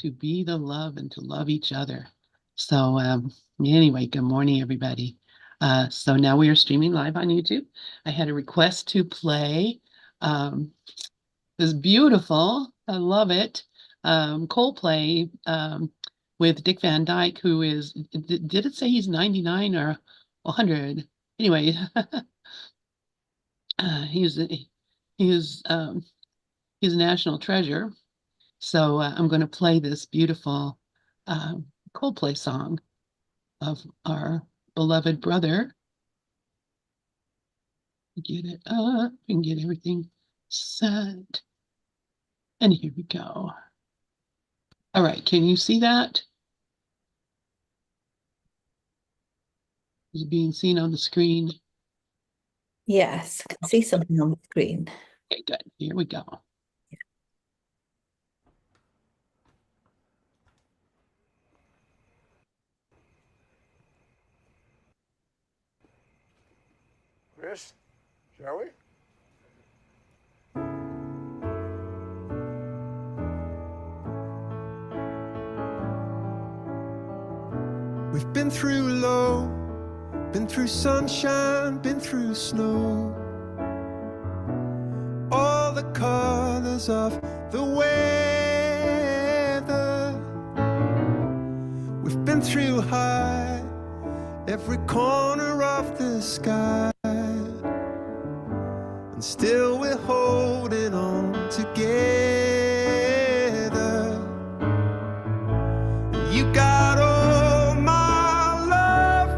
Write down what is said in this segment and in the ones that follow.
to be the love and to love each other. So anyway, good morning, everybody. So now we are streaming live on YouTube. I had a request to play this beautiful, I love it, Coldplay with Dick Van Dyke, who is, did it say he's 99 or 100? Anyway, he's a national treasure. So I'm going to play this beautiful Coldplay song of our beloved brother. Get it up and get everything set. And here we go. All right, can you see that? Is it being seen on the screen? Yes, I can see something on the screen. Okay, good. Here we go. Chris, shall we? We've been through low, been through sunshine, been through snow. All the colors of the weather. We've been through high, every corner of the sky. And still we're holding on together. You got all my love,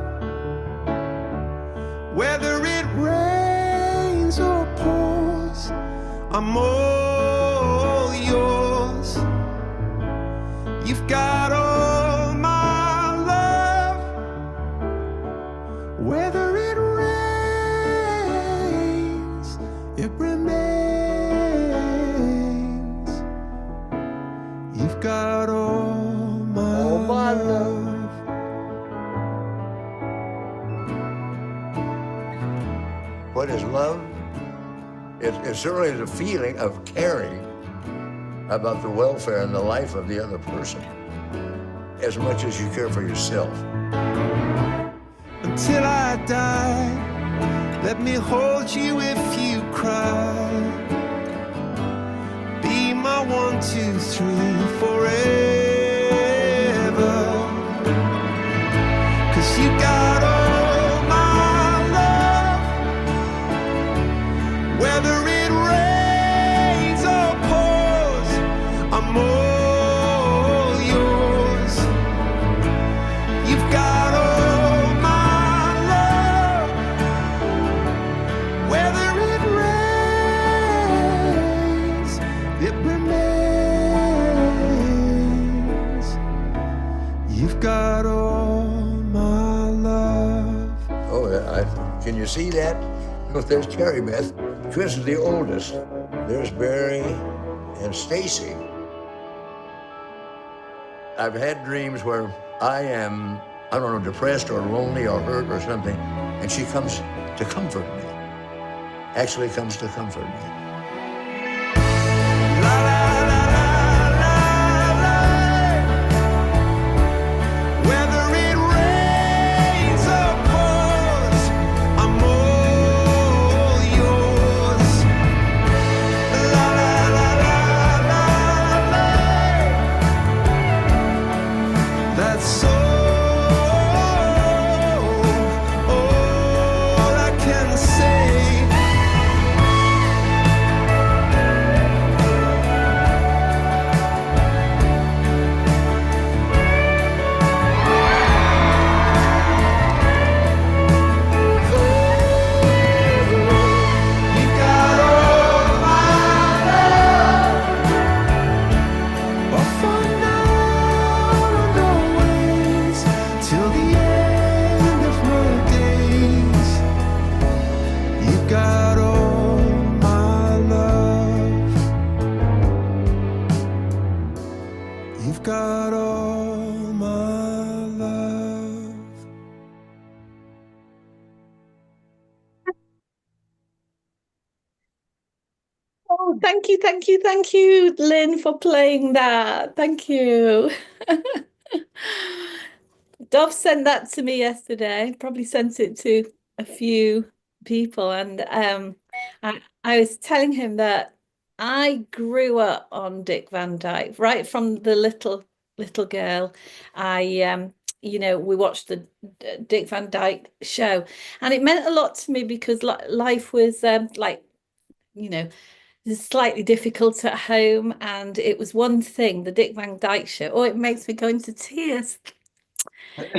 whether it rains or pours, I'm all yours. You've got all my love, whether it rains, it remains. You've got all my love. What is love? It's certainly the feeling of caring about the welfare and the life of the other person as much as you care for yourself. Until I die, let me hold you if you cry. Be my 1, 2, 3 forever. 'Cause you got all my love, whether it rains or pours, I'm all yours. You've got all my love, whether it rains, it remains. You've got all my love. Oh, can you see that? Oh, there's Terry Beth. Chris is the oldest. There's Barry and Stacy. I've had dreams where I am, I don't know, depressed or lonely or hurt or something, and she comes to comfort me. Actually comes to comfort me. La la la la la la. Whether it rains or pours, I'm all yours. La la la la la la. That's all I can say. You got all my love, oh, for now and always, till the end of my days. You got all my love. You've got all my love. Oh, thank you, Lynn, for playing that. Thank you. Dov sent that to me yesterday. Probably sent it to a few people, and I was telling him that I grew up on Dick Van Dyke right from the little girl. I we watched the Dick Van Dyke show, and it meant a lot to me because life was you know slightly difficult at home, and it was one thing, the Dick Van Dyke show. Oh, it makes me go into tears.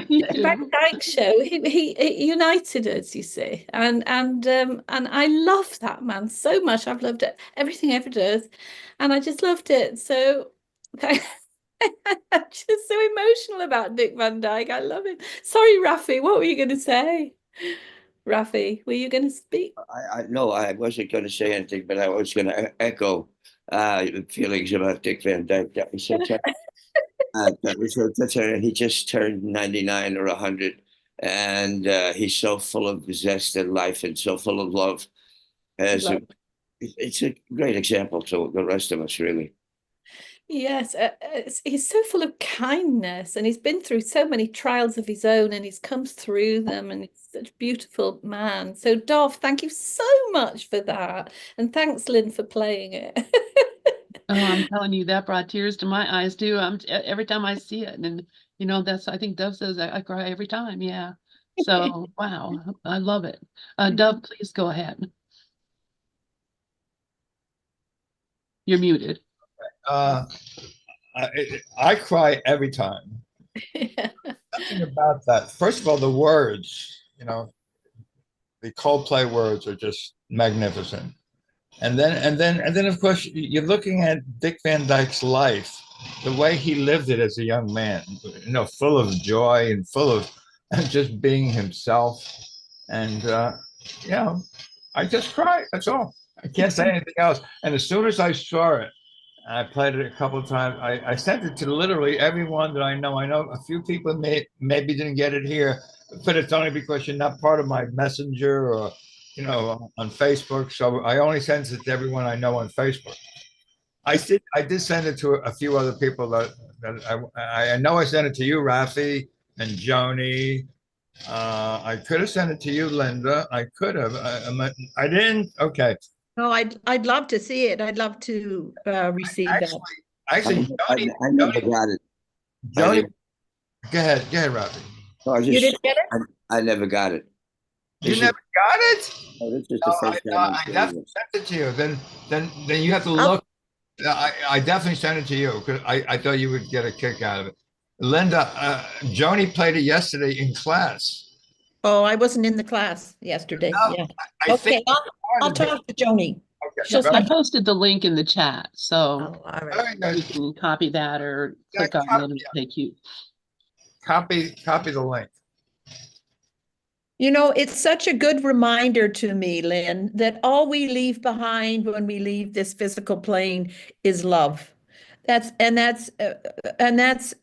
Me Dick Van too. Dyke show. He united us, you see, and I love that man so much. I've loved it, everything he ever does, and I just loved it. So I'm just so emotional about Dick Van Dyke. I love him. Sorry, Rafi, what were you going to say? Rafi, were you going to speak? No, I wasn't going to say anything, but I was going to echo feelings about Dick Van Dyke. That was so tough. That was so touching. And he just turned 99 or 100, and he's so full of zest in life and so full of love. Love. It's a great example to the rest of us, really. Yes, he's so full of kindness, and he's been through so many trials of his own, and he's come through them, and he's such a beautiful man. So, Dov, thank you so much for that, and thanks, Lynn, for playing it. Oh, I'm telling you, that brought tears to my eyes too. Every time I see it, and that's I think Dove says I cry every time. Yeah. So wow, I love it. Dove, please go ahead. You're muted. I cry every time. Something about that. First of all, the words, the Coldplay words are just magnificent. And then, of course, you're looking at Dick Van Dyke's life, the way he lived it as a young man, full of joy and full of just being himself. And, I just cry. That's all. I can't say anything else. And as soon as I saw it, I played it a couple of times. I sent it to literally everyone that I know. I know a few people maybe didn't get it here, but it's only because you're not part of my messenger or, on Facebook. So I only sent it to everyone I know on Facebook. I did send it to a few other people that I know. I sent it to you, Rafi and Joni. I could have sent it to you, Linda. I could have. I didn't. Okay. No, I'd love to see it. I'd love to receive that. Actually, I never got it. Joni, go ahead, Rafi. No, You didn't get it? I never got it. You never got it? Oh, this is the first time. I definitely sent it to you. Then you have to look. I definitely sent it to you because I thought you would get a kick out of it. Linda, Joni played it yesterday in class. Oh, I wasn't in the class yesterday. No, Yeah. I Okay, think I'll talk to Joni. Okay. I posted the link in the chat, so Oh, all right. Very good. you can copy that or Yeah, click on it and take you. Copy the link. It's such a good reminder to me, Lynn, that all we leave behind when we leave this physical plane is love. That's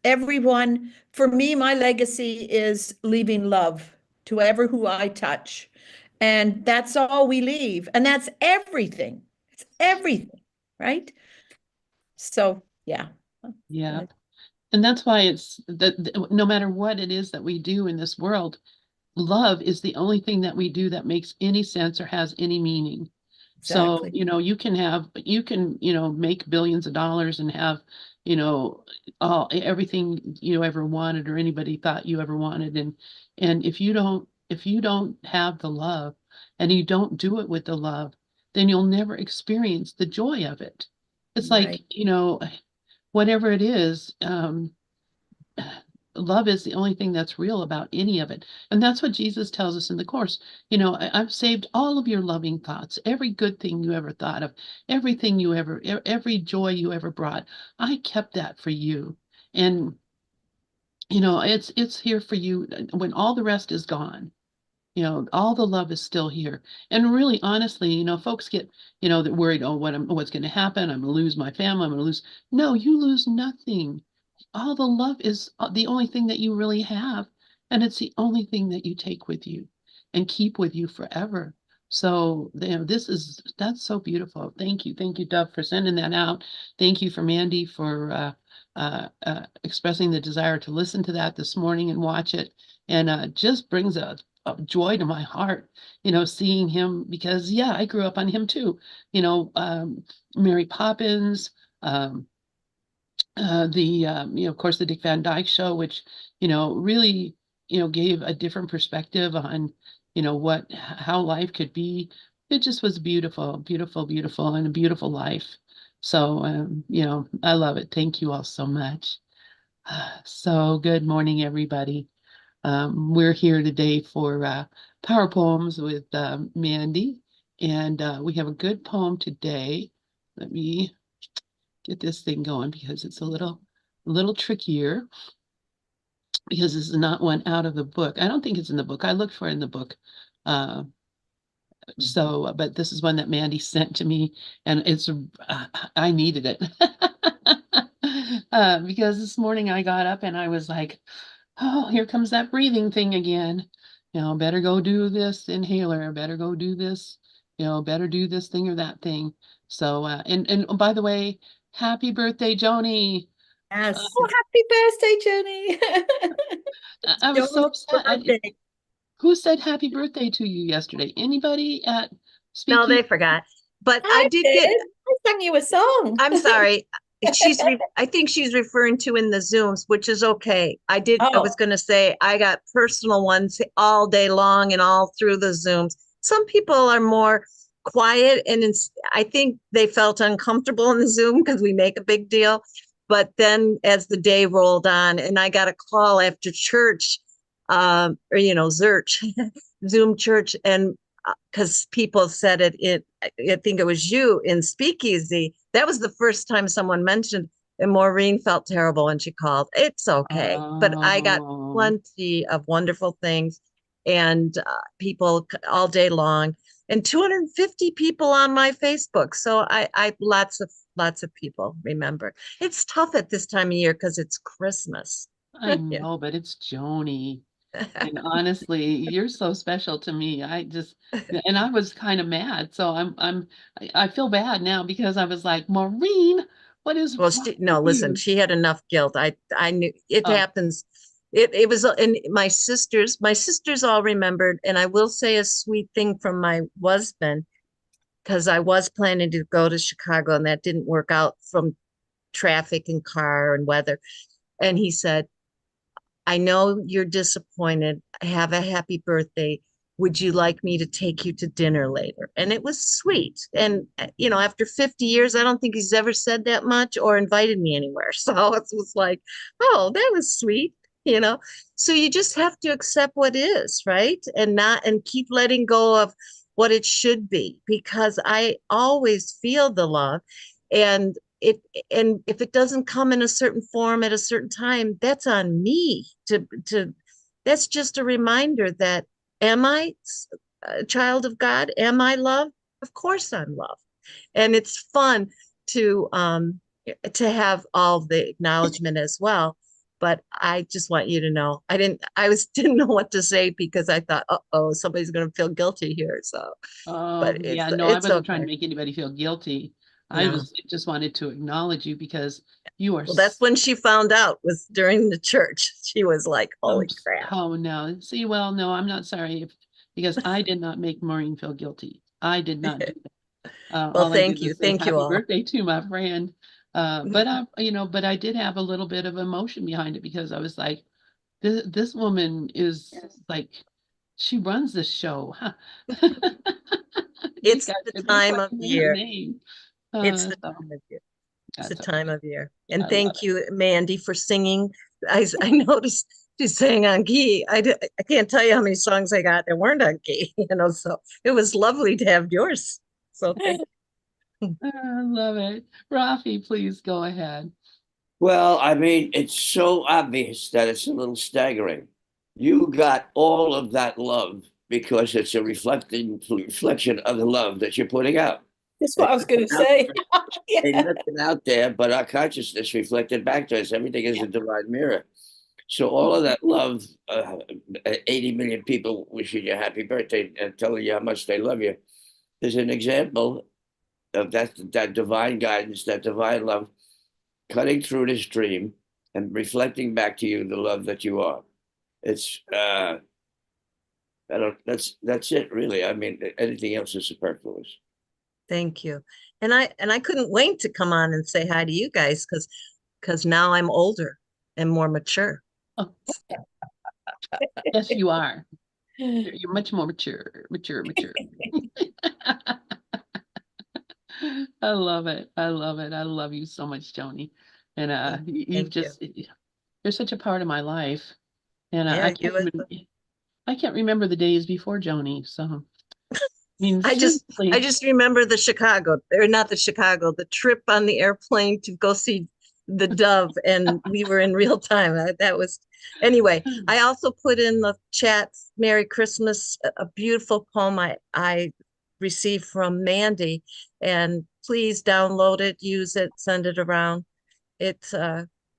everyone. For me, my legacy is leaving love to ever who I touch. And that's all we leave. And that's everything. It's everything, right? So, yeah. Yeah. And that's why it's that no matter what it is that we do in this world, love is the only thing that we do that makes any sense or has any meaning. So, Exactly. you can, make billions of dollars and have, everything you ever wanted or anybody thought you ever wanted. And if you don't have the love and you don't do it with the love, then you'll never experience the joy of it. It's like, Right. Whatever it is, love is the only thing that's real about any of it. And that's what Jesus tells us in the Course. I've saved all of your loving thoughts, every good thing you ever thought of, everything every joy you ever brought. I kept that for you. And, it's here for you when all the rest is gone. All the love is still here. And really, honestly, folks get, they're worried, oh, what's going to happen? I'm going to lose my family. I'm going to lose. No, you lose nothing. All the love is the only thing that you really have. And it's the only thing that you take with you and keep with you forever. So, that's so beautiful. Thank you. Thank you, Dove, for sending that out. Thank you for Mandi for expressing the desire to listen to that this morning and watch it. And just brings a joy to my heart, seeing him, because I grew up on him too. Mary Poppins, of course, the Dick Van Dyke Show, which, really, gave a different perspective on, how life could be. It just was beautiful, beautiful, beautiful, and a beautiful life. So, I love it. Thank you all so much. So, good morning, everybody. We're here today for Power Poems with Mandi, and we have a good poem today. Let me get this thing going because it's a little trickier, because this is not one out of the book. I don't think it's in the book. I looked for it in the book. But this is one that Mandi sent to me, and I needed it. Because this morning I got up and I was like, oh, here comes that breathing thing again. Better go do this inhaler, better go do this, better do this thing or that thing. So, and by the way, happy birthday, Joni. Yes. Oh, happy birthday, Joni. I was so Joni's upset. Who said happy birthday to you yesterday? Anybody at Speak? No, they forgot. But I I did get, I sang you a song. I'm sorry. I think she's referring to in the Zooms, which is okay. I was going to say, I got personal ones all day long and all through the Zooms. Some people are more quiet, and I think they felt uncomfortable in the Zoom because we make a big deal. But then as the day rolled on, and I got a call after church, Zurch, Zoom church, and because people said it, I think it was you in Speakeasy. That was the first time someone mentioned, and Maureen felt terrible when she called. It's okay. But I got plenty of wonderful things, and people all day long, and 250 people on my Facebook. So I lots of people remember. It's tough at this time of year because it's Christmas. I know, but it's Joni. And honestly, you're so special to me. And I was kind of mad. So I feel bad now because I was like, Maureen, what is Well, wrong no, with listen, you? she had enough guilt. I knew it happens. It was, and my sisters all remembered. And I will say a sweet thing from my husband, because I was planning to go to Chicago and that didn't work out from traffic and car and weather. And he said, I know you're disappointed. Have a happy birthday. Would you like me to take you to dinner later? And it was sweet. And, after 50 years, I don't think he's ever said that much or invited me anywhere. So it was like, oh, that was sweet, So you just have to accept what is, right? And keep letting go of what it should be, because I always feel the love. And if it doesn't come in a certain form at a certain time, that's on me that's just a reminder that, am I a child of God? Am I loved? Of course I'm loved. And it's fun to have all the acknowledgement as well. But I just want you to know, I didn't know what to say, because I thought, somebody's going to feel guilty here. So, but I wasn't trying to make anybody feel guilty. I just wanted to acknowledge you because you are. Well, that's when she found out, was during the church. She was like, holy crap. Oh, no. See, well, no, I'm not sorry because I did not make Maureen feel guilty. I did not do that. Well, thank you. Thank you all. Happy birthday to my friend. But I did have a little bit of emotion behind it, because I was like, this woman is like, she runs this show. It's the time of year. It's the time of year. It's the time of year. And thank you, Mandi, for singing. I noticed she sang on key. I can't tell you how many songs I got that weren't on key, so it was lovely to have yours. So thank you. I love it. Rafi, please go ahead. Well, I mean, it's so obvious that it's a little staggering. You got all of that love because it's a reflection of the love that you're putting out. That's what I was going to say. Ain't nothing out there but our consciousness reflected back to us. Everything is a divine mirror. So all of that love, 80 million people wishing you happy birthday and telling you how much they love you, is an example of that divine guidance, that divine love cutting through this dream and reflecting back to you the love that you are. It's that's it really. I mean, anything else is superfluous. Thank you. And I couldn't wait to come on and say hi to you guys because now I'm older and more mature. Oh, yes, you are. You're much more mature. I love it. I love it. I love you so much, Joni. And you've Thank you. just you're such a part of my life. And Yeah, you as well. I can't remember the days before Joni. So I mean, I seriously. just remember the trip on the airplane to go see the dove, and we were in real time. That was anyway. I also put in the chat Merry Christmas, a beautiful poem I received from Mandi, and please download it, use it, send it around. It's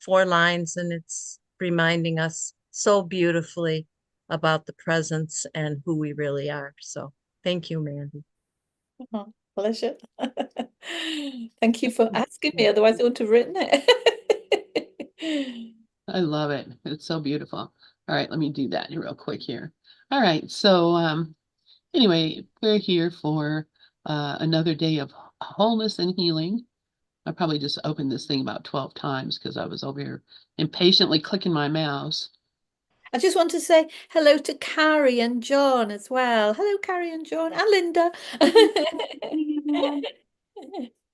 4 lines, and it's reminding us so beautifully about the presence and who we really are. So thank you, Mandi. Oh, pleasure. Thank you for asking me, otherwise I wouldn't have written it. I love it. It's so beautiful. All right, let me do that real quick here. All right, so anyway, we're here for another day of wholeness and healing. I probably just opened this thing about 12 times because I was over here impatiently clicking my mouse. I just want to say hello to Carrie and John as well. Hello, Carrie and John, and Linda.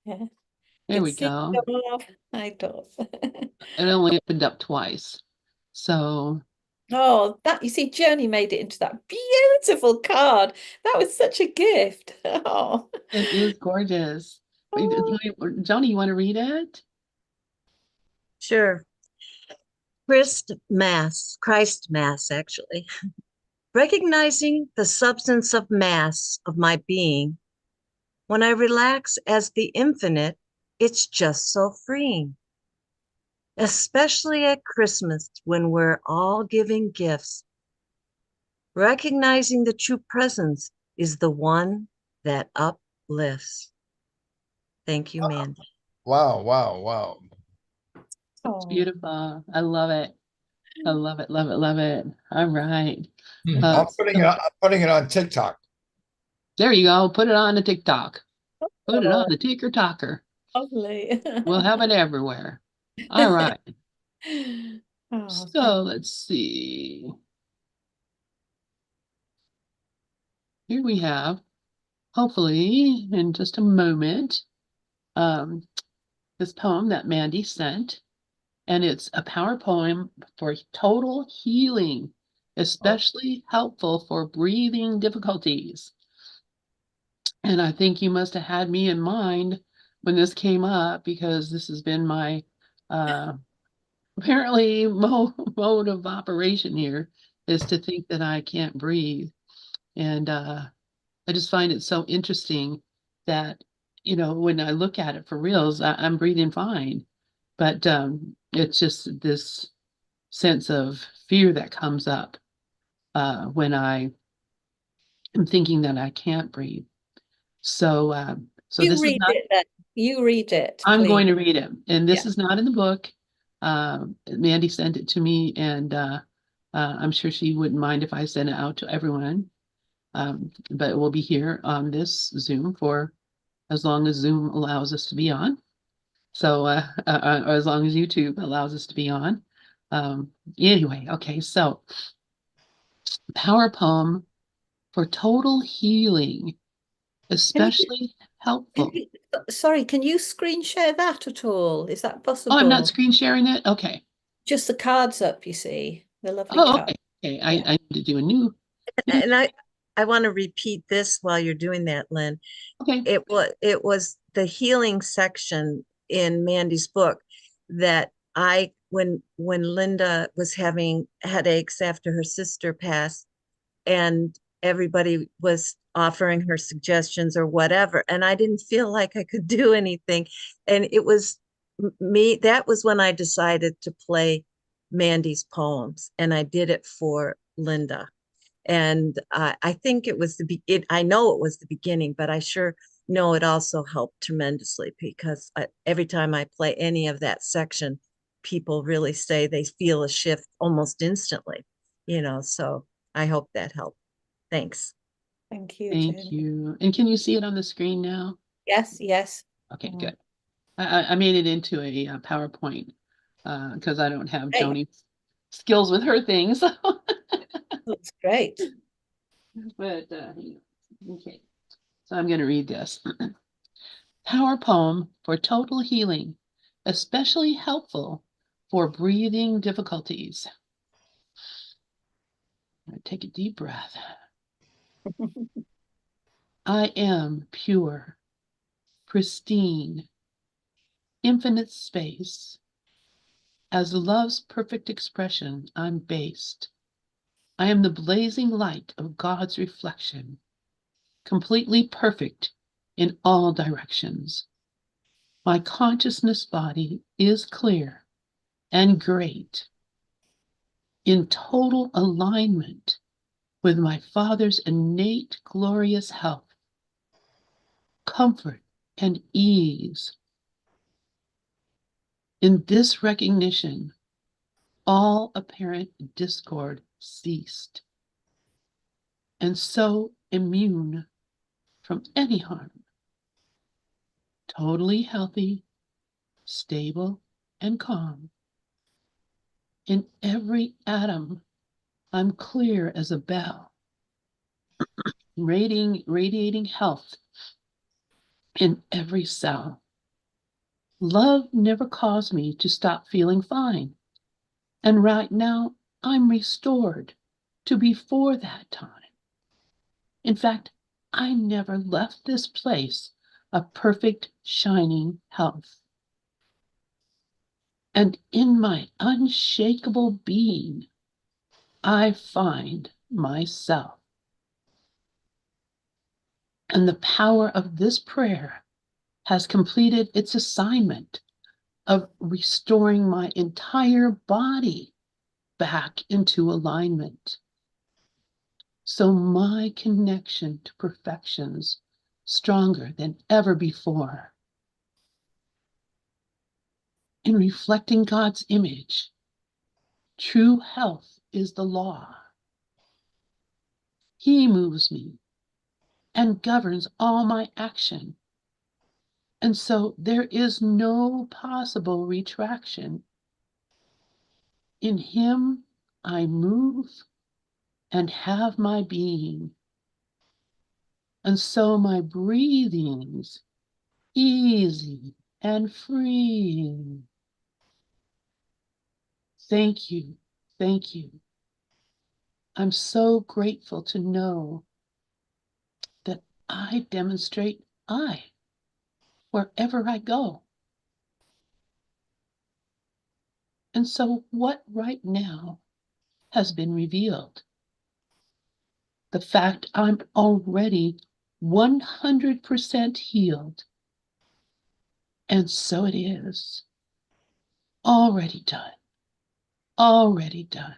Yeah. There we Good to see go. you all. Hi, Dov. It only opened up twice. So Oh, that you see, Journey made it into that beautiful card. That was such a gift. Oh, it is gorgeous. oh. Joni, you want to read it? Sure. Christ Mass, actually. Recognizing the substance of mass of my being, when I relax as the infinite, it's just so freeing. Especially at Christmas when we're all giving gifts. Recognizing the true presence is the one that uplifts. Thank you, Mandi. Wow, wow, wow. It's beautiful. I love it. I love it, love it, love it. All right. I'm putting it on TikTok. There you go. Put it on the TikTok. Put it on Oh, the ticker-tocker. lovely. We'll have it everywhere. All right. Oh, So let's see. Here we have, hopefully, in just a moment, this poem that Mandi sent. And it's a power poem for total healing, especially helpful for breathing difficulties. And I think you must have had me in mind when this came up because this has been my apparently mode of operation here is to think that I can't breathe. And I just find it so interesting that, when I look at it for reals, I'm breathing fine. But it's just this sense of fear that comes up when I am thinking that I can't breathe. So, so you this is read not. it then. You read it, I'm please. going to read it, and this Yeah. is not in the book. Mandi sent it to me, and I'm sure she wouldn't mind if I sent it out to everyone. But it will be here on this Zoom for as long as Zoom allows us to be on. So, or as long as YouTube allows us to be on. Anyway, okay, so power poem for total healing, especially helpful. Sorry, can you screen share that at all? Is that possible? Oh, I'm not screen sharing it? Okay. Just the cards up, you see. The lovely Oh, cards. okay. Yeah. I need to do a new. And I want to repeat this while you're doing that, Lynn. Okay. It was the healing section in Mandi's book that when Linda was having headaches after her sister passed, and everybody was offering her suggestions or whatever, and I didn't feel like I could do anything, and it was me. That was when I decided to play Mandi's poems, and I did it for Linda. And I think it was I know it was the beginning, but I sure know it also helped tremendously, because every time I play any of that section, people really say they feel a shift almost instantly, so I hope that helped. Thanks. Thank you, Thank Joni. you. And can you see it on the screen now? Yes, yes. Okay, Mm. good. I made it into a PowerPoint because I don't have Great. Joni's skills with her things. Looks great. But okay, so I'm going to read this. Power poem for total healing, especially helpful for breathing difficulties. I'm going to take a deep breath. I am pure, pristine, infinite space. As love's perfect expression, I'm based. I am the blazing light of God's reflection, completely perfect in all directions. My consciousness body is clear and great, in total alignment with my Father's innate glorious health, comfort, and ease. In this recognition, all apparent discord ceased, and so immune from any harm, totally healthy, stable, and calm. In every atom, I'm clear as a bell, radiating health in every cell. Love never caused me to stop feeling fine. And right now, I'm restored to before that time. In fact, I never left this place of perfect, shining health. And in my unshakable being, I find myself. And the power of this prayer has completed its assignment of restoring my entire body back into alignment. So my connection to perfection's stronger than ever before. In reflecting God's image, true health is the law. He moves me and governs all my action. And so there is no possible retraction. In him I move and have my being. And so my breathing's easy and free. Thank you, thank you. I'm so grateful to know that I demonstrate I wherever I go. And so what right now has been revealed? The fact I'm already 100% healed. And so it is. Already done. Already done.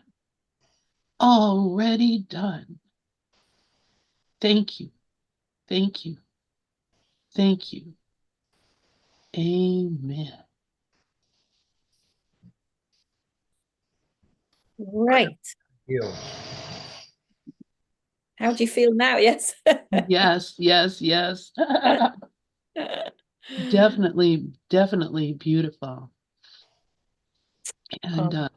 Already done. Thank you. Thank you. Thank you. Amen. Right. Healed. How do you feel now? Yes. Yes, yes, yes. Definitely, definitely beautiful. And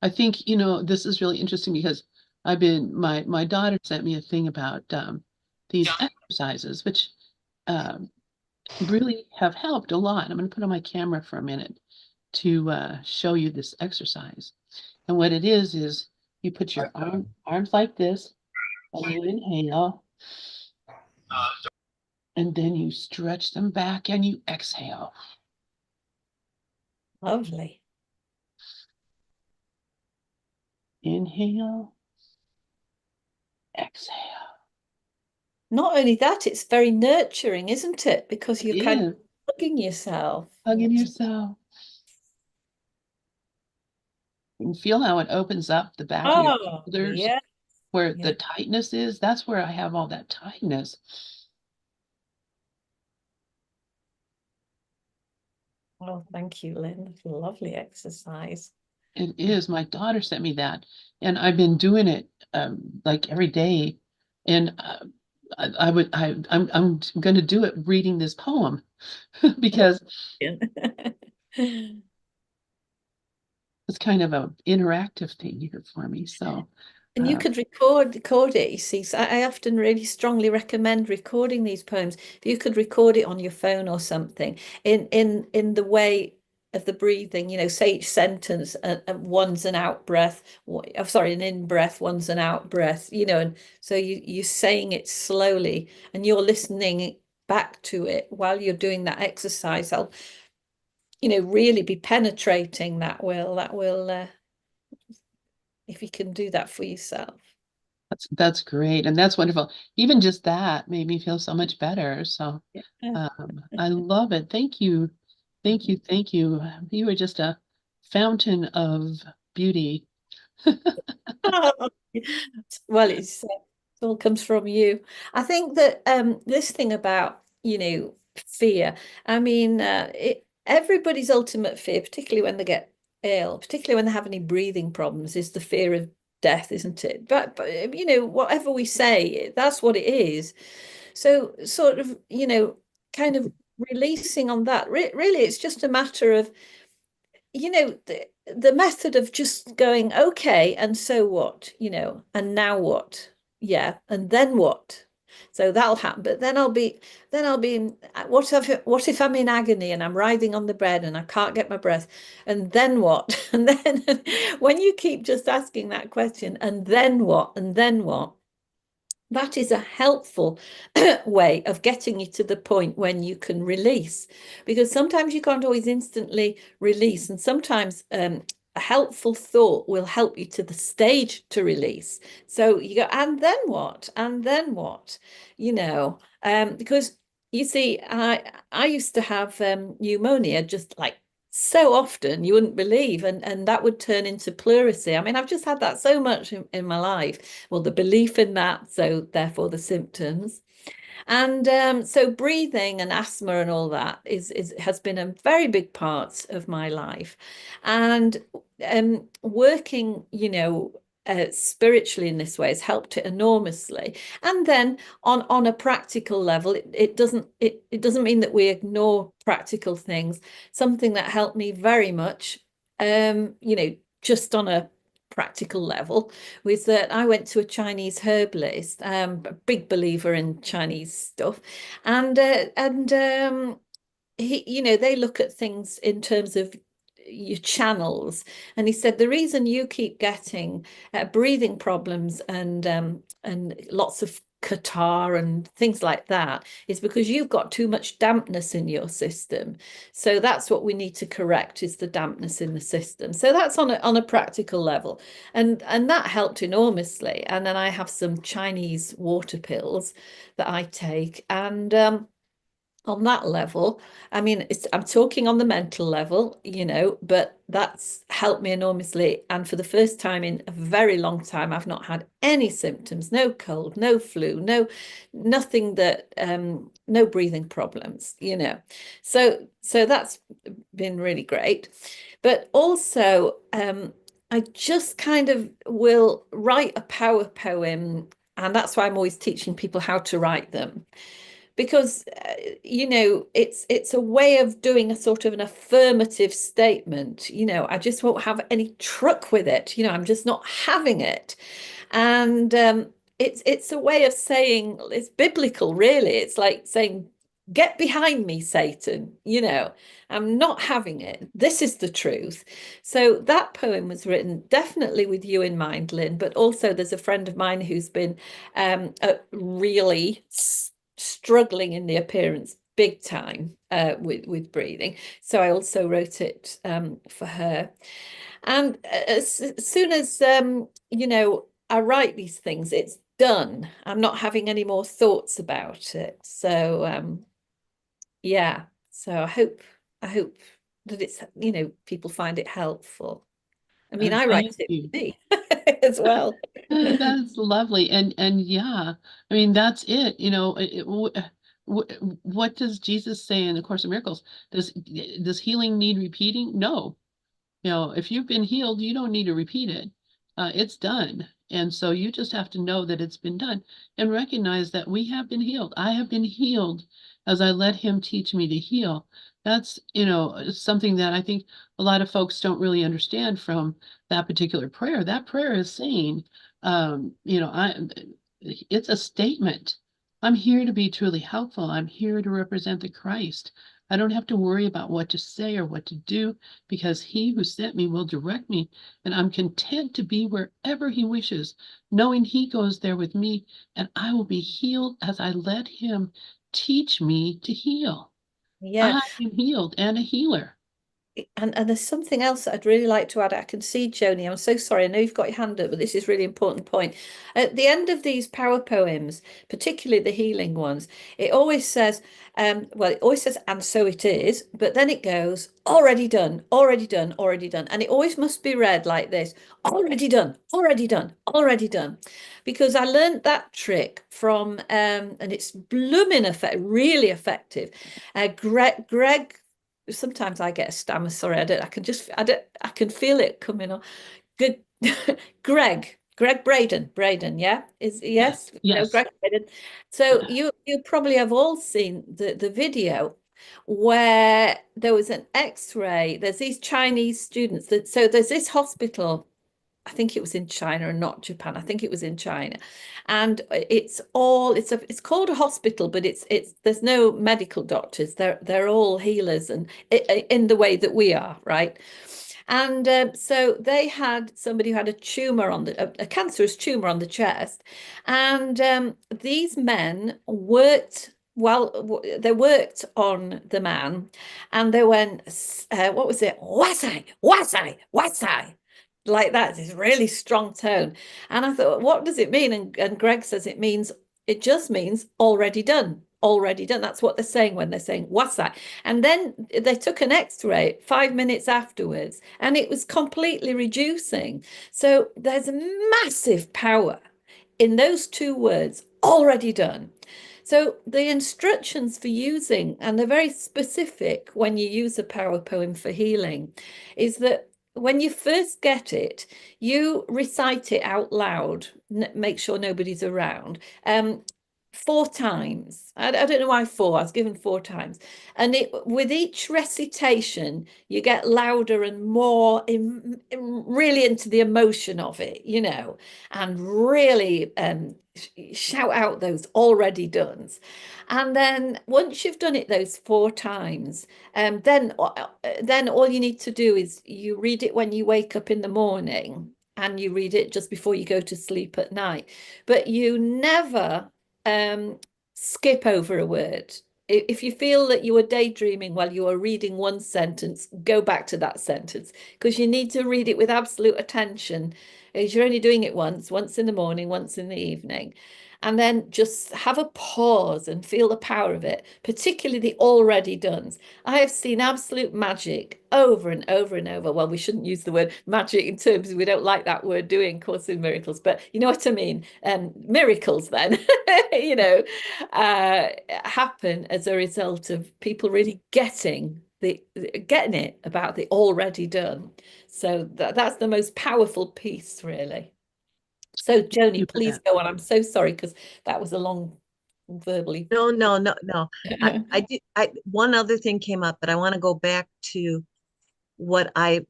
I think, this is really interesting because my daughter sent me a thing about these exercises, which really have helped a lot. I'm going to put on my camera for a minute to show you this exercise. And what it is you put your arms like this, and you inhale, and then you stretch them back and you exhale. Lovely. Inhale, exhale. Not only that, it's very nurturing, isn't it? Because you're kind Yeah, of hugging yourself. hugging yourself. You can feel how it opens up the back of your Oh, shoulders yeah. where Yeah. the tightness is. That's where I have all that tightness. Oh, thank you, Lynn. That's a lovely exercise. It is. My daughter sent me that, and I've been doing it like every day. And I'm going to do it reading this poem because it's kind of an interactive thing here for me. So, And you could record it, you see. So I often really strongly recommend recording these poems. If you could record it on your phone or something in the way of the breathing, you know, say each sentence, one's an out breath, sorry, an in breath, one's an out breath, you know, and so you're saying it slowly and you're listening back to it while you're doing that exercise. I'll, you know, really be penetrating that will, if you can do that for yourself. that's great, and that's wonderful. Even just that made me feel so much better. So Yeah. I love it. Thank you, thank you, thank you. You are just a fountain of beauty. Well, it all comes from you. I think that this thing about, you know, fear, I mean, everybody's ultimate fear, particularly when they get ill, particularly when they have any breathing problems, is the fear of death, isn't it? But you know, whatever we say, that's what it is. So sort of, you know, kind of releasing on that. Really, it's just a matter of, you know, the method of just going, okay, and so what, you know, and now what? Yeah, and then what? So that'll happen. But then I'll be in, what if I'm in agony and I'm writhing on the bed and I can't get my breath? And then what? And then when you keep just asking that question, and then what? And then what? That is a helpful way of getting you to the point when you can release, because sometimes you can't always instantly release, and sometimes a helpful thought will help you to the stage to release. So you go, and then what? And then what? You know, because you see, I used to have pneumonia, just like so often you wouldn't believe, and that would turn into pleurisy. I mean, I've just had that so much in my life. Well, the belief in that, so therefore the symptoms. And so breathing and asthma and all that has been a very big part of my life. And working, you know, spiritually in this way has helped it enormously. And then on a practical level, it doesn't mean that we ignore practical things. Something that helped me very much, you know, just on a practical level, was that I went to a Chinese herbalist, a big believer in Chinese stuff, and he, you know, they look at things in terms of your channels, and he said the reason you keep getting breathing problems and lots of catarrh and things like that is because you've got too much dampness in your system. So that's what we need to correct, is the dampness in the system. So that's on a practical level, and that helped enormously. And then I have some Chinese water pills that I take, and on that level, I mean, I'm talking on the mental level, you know, but that's helped me enormously. And for the first time in a very long time, I've not had any symptoms, no cold, no flu, nothing that, no breathing problems, you know. So that's been really great. But also, I just kind of will write a power poem, and that's why I'm always teaching people how to write them, because you know, it's a way of doing a sort of an affirmative statement. You know, I just won't have any truck with it, you know, I'm just not having it. And it's a way of saying, it's biblical really. It's like saying, get behind me, Satan, you know, I'm not having it, this is the truth. So that poem was written definitely with you in mind, Lynn, but also there's a friend of mine who's been really struggling in the appearance big time with breathing. So I also wrote it for her. And as soon as, you know, I write these things, it's done. I'm not having any more thoughts about it. So yeah, so I hope that it's, you know, people find it helpful. I mean, I write Thank it you. for me as well. That's lovely. And yeah, I mean, that's it. What does Jesus say in the Course of Miracles? Does healing need repeating? No. If you've been healed, you don't need to repeat it. It's done. And so you just have to know that it's been done and recognize that we have been healed. I have been healed as I let him teach me to heal. That's, something that I think a lot of folks don't really understand from that particular prayer. That prayer is saying, it's a statement. I'm here to be truly helpful. I'm here to represent the Christ. I don't have to worry about what to say or what to do because he who sent me will direct me, and I'm content to be wherever he wishes, knowing he goes there with me, and I will be healed as I let him teach me to heal. Yeah. I am healed and a healer. And there's something else that I'd really like to add. I can see, Joni, I'm so sorry. I know you've got your hand up, but this is a really important point. At the end of these power poems, particularly the healing ones, it always says, it always says, and so it is, but then it goes, already done, already done, already done. And it always must be read like this, already done, already done, already done. Because I learned that trick from, and it's blooming really effective. Greg, sometimes I get a stammer. Sorry, I can feel it coming on. Good, Greg Braden, yeah, yes, Yes. Greg Braden. So you probably have all seen the video where there was an X-ray. There's these Chinese students so there's this hospital. I think it was in China and not Japan. I think it was in China. And it's called a hospital, but it's there's no medical doctors. They're all healers and in the way that we are, right? And so they had somebody who had a tumor on a cancerous tumor on the chest, and these men worked. Well, they worked on the man, and they went, what was it? Wasai, wasai, wasai, like that, this really strong tone. And I thought, what does it mean? And Greg says it just means already done, already done. That's what they're saying when they're saying what's that. And then they took an X-ray 5 minutes afterwards, and it was completely reducing. So there's massive power in those two words, already done. So the instructions for using, and they're very specific when you use a power poem for healing, is that when you first get it, you recite it out loud, make sure nobody's around, 4 times. I don't know why 4, I was given 4 times. And with each recitation, you get louder and more really into the emotion of it, and really shout out those already done's. And then once you've done it those 4 times, then all you need to do is you read it when you wake up in the morning, and you read it just before you go to sleep at night. But you never skip over a word. If you feel that you are daydreaming while you are reading one sentence, go back to that sentence, because you need to read it with absolute attention, as you're only doing it once in the morning, once in the evening. And then just have a pause and feel the power of it, particularly the already done's. I have seen absolute magic over and over and over. Well, we shouldn't use the word magic in terms of, we don't like that word doing Course in Miracles, but you know what I mean? Miracles then, happen as a result of people really getting it about the already done. So that's the most powerful piece, really. So Joni, please go on. I'm so sorry because that was a long verbally. No. One other thing came up, but I want to go back to what I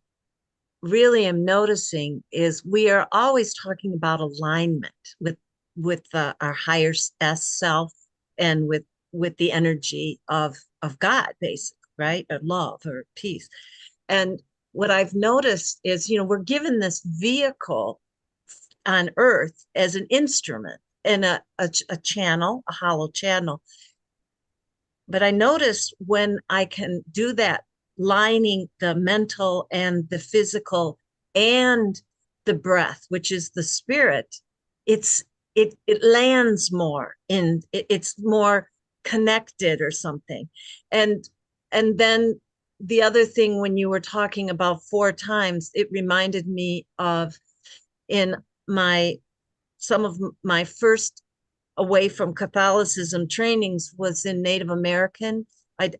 really am noticing is we are always talking about alignment with our higher self and with the energy of God, basically, right? Or love or peace. And what I've noticed is, we're given this vehicle on earth as an instrument and a channel, a hollow channel. But I noticed when I can do that, lining the mental and the physical and the breath, which is the spirit, it lands more it's more connected or something. And then the other thing, when you were talking about 4 times, it reminded me of in some of my first away from Catholicism trainings was in Native American.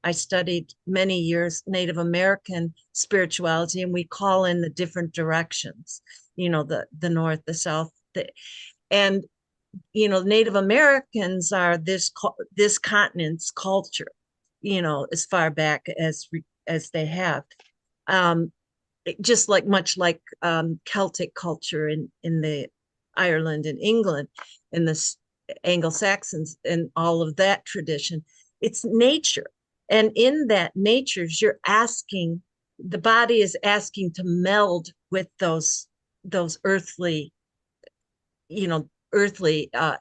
I studied many years Native American spirituality, and we call in the different directions, the north, the south, and Native Americans are this continent's culture, as far back as they have. Just much like Celtic culture in the Ireland and England and the Anglo-Saxons and all of that tradition. It's nature. And in that nature, the body is asking to meld with those earthly,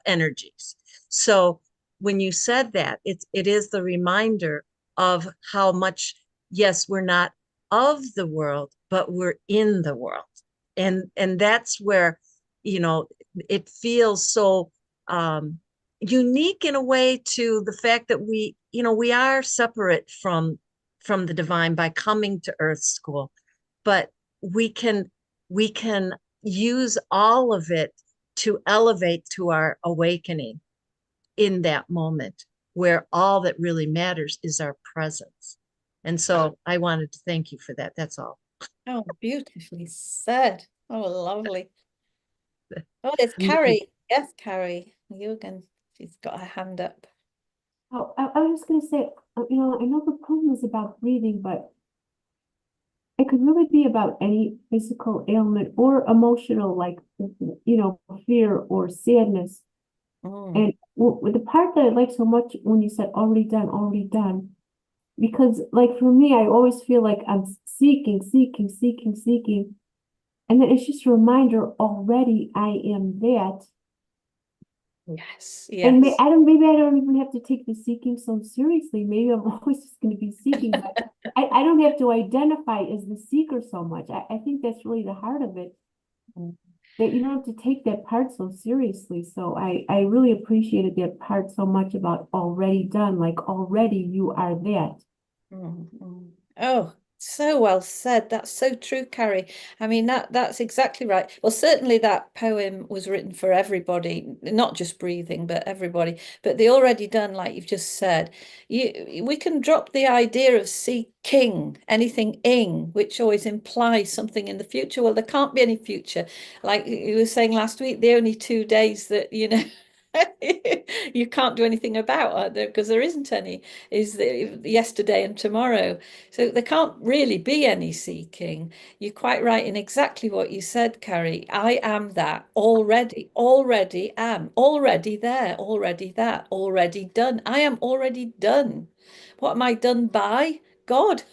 energies. So when you said that, it is the reminder of how much, yes, we're not of the world, but we're in the world. And that's where, it feels so unique in a way to the fact that we are separate from the divine by coming to Earth School, but we can use all of it to elevate to our awakening in that moment, where all that really matters is our presence. And so I wanted to thank you for that. That's all. Oh, beautifully said. Oh, lovely. Oh, there's Carrie. Yes, Carrie. She's got her hand up. Oh, I was just going to say, I know the poem is about breathing, but it could really be about any physical ailment or emotional, like, fear or sadness. And the part that I like so much when you said already done, because like for me, I always feel like I'm seeking. And then it's just a reminder, already I am that. Yes, And yes. maybe I don't even have to take the seeking so seriously. Maybe I'm always just going to be seeking, but I don't have to identify as the seeker so much. I think that's really the heart of it, that you don't have to take that part so seriously. So I really appreciated that part so much about already done, like already you are that. Oh, so well said. That's so true, Carrie. I mean, that's exactly right. Well, certainly that poem was written for everybody, not just breathing, but everybody. But the already done, like you've just said, we can drop the idea of seeking anything in, which always implies something in the future. Well, there can't be any future. Like you were saying last week, the only 2 days that, you can't do anything about because there isn't any, is yesterday and tomorrow. So there can't really be any seeking. You're quite right in exactly what you said, Carrie. I am that already am, already there, already that, already done. I am already done. What am I done by? God.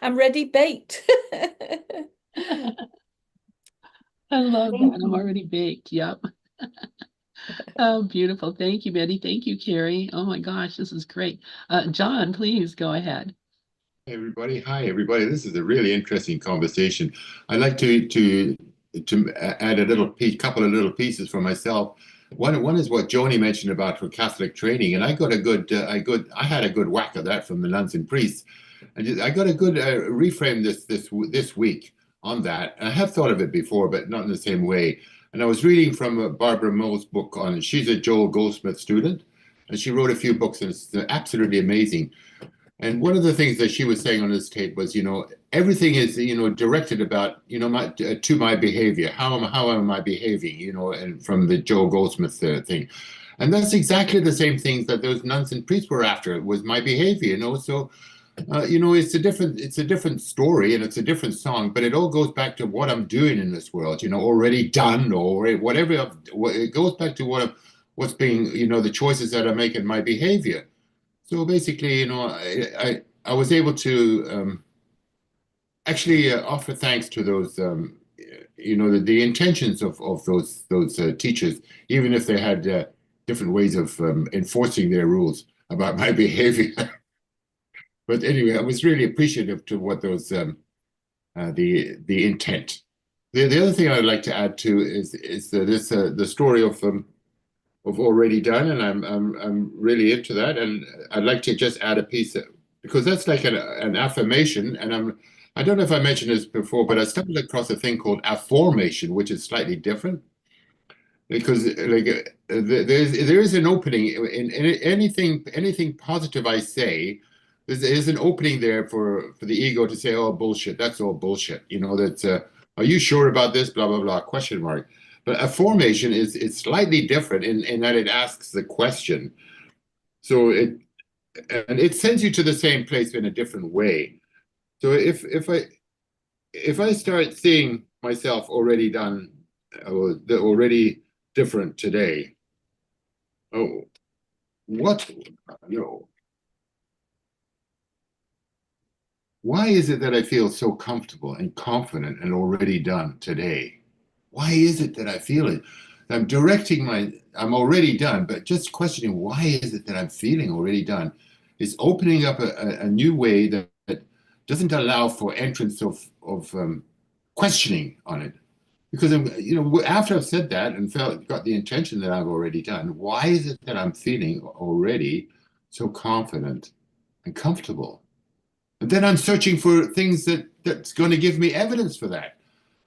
I'm ready baked. I love Thank that. I'm you. already baked. Yep. Oh, beautiful. Thank you, Betty. Thank you, Carrie. Oh my gosh, this is great. John, please go ahead. Hey everybody. Hi, everybody. This is a really interesting conversation. I'd like to add a little piece, couple of little pieces for myself. One is what Joni mentioned about her Catholic training, and I got I had a good whack of that from the nuns and priests. I got a good reframe this week on that. I have thought of it before, but not in the same way. And I was reading from Barbara Mo's book on. She's a Joel Goldsmith student, and she wrote a few books, and it's absolutely amazing. And one of the things that she was saying on this tape was, everything is, directed about, to my behavior. How am I behaving, and from the Joel Goldsmith thing. And that's exactly the same things that those nuns and priests were after, was my behavior, So, it's a different story and it's a different song, but it all goes back to what I'm doing in this world, already done or whatever. It goes back to what's being, the choices that I make in my behavior. So basically, I was able to actually offer thanks to those, the intentions of those teachers, even if they had different ways of enforcing their rules about my behavior. But anyway, I was really appreciative to what those the intent. The other thing I'd like to add to is the story of already done, and I'm really into that, and I'd like to just add a piece because that's like an affirmation. And I don't know if I mentioned this before, but I stumbled across a thing called affirmation, which is slightly different. Because like there is an opening in anything positive I say, there's an opening there for the ego to say, oh, bullshit, that's all bullshit. You know, that's are you sure about this? Blah blah blah, question mark. But a formation is it's slightly different in that it asks the question. So it sends you to the same place in a different way. So if I start seeing myself already done, the already different today. Oh, what, you know, why is it that I feel so comfortable and confident and already done today? Why is it that I feel it? I'm already done, but just questioning why is it that I'm feeling already done is opening up a new way that doesn't allow for entrance of questioning on it. Because after I've said that and got the intention that I've already done, why is it that I'm feeling already so confident and comfortable? And then I'm searching for things that's going to give me evidence for that.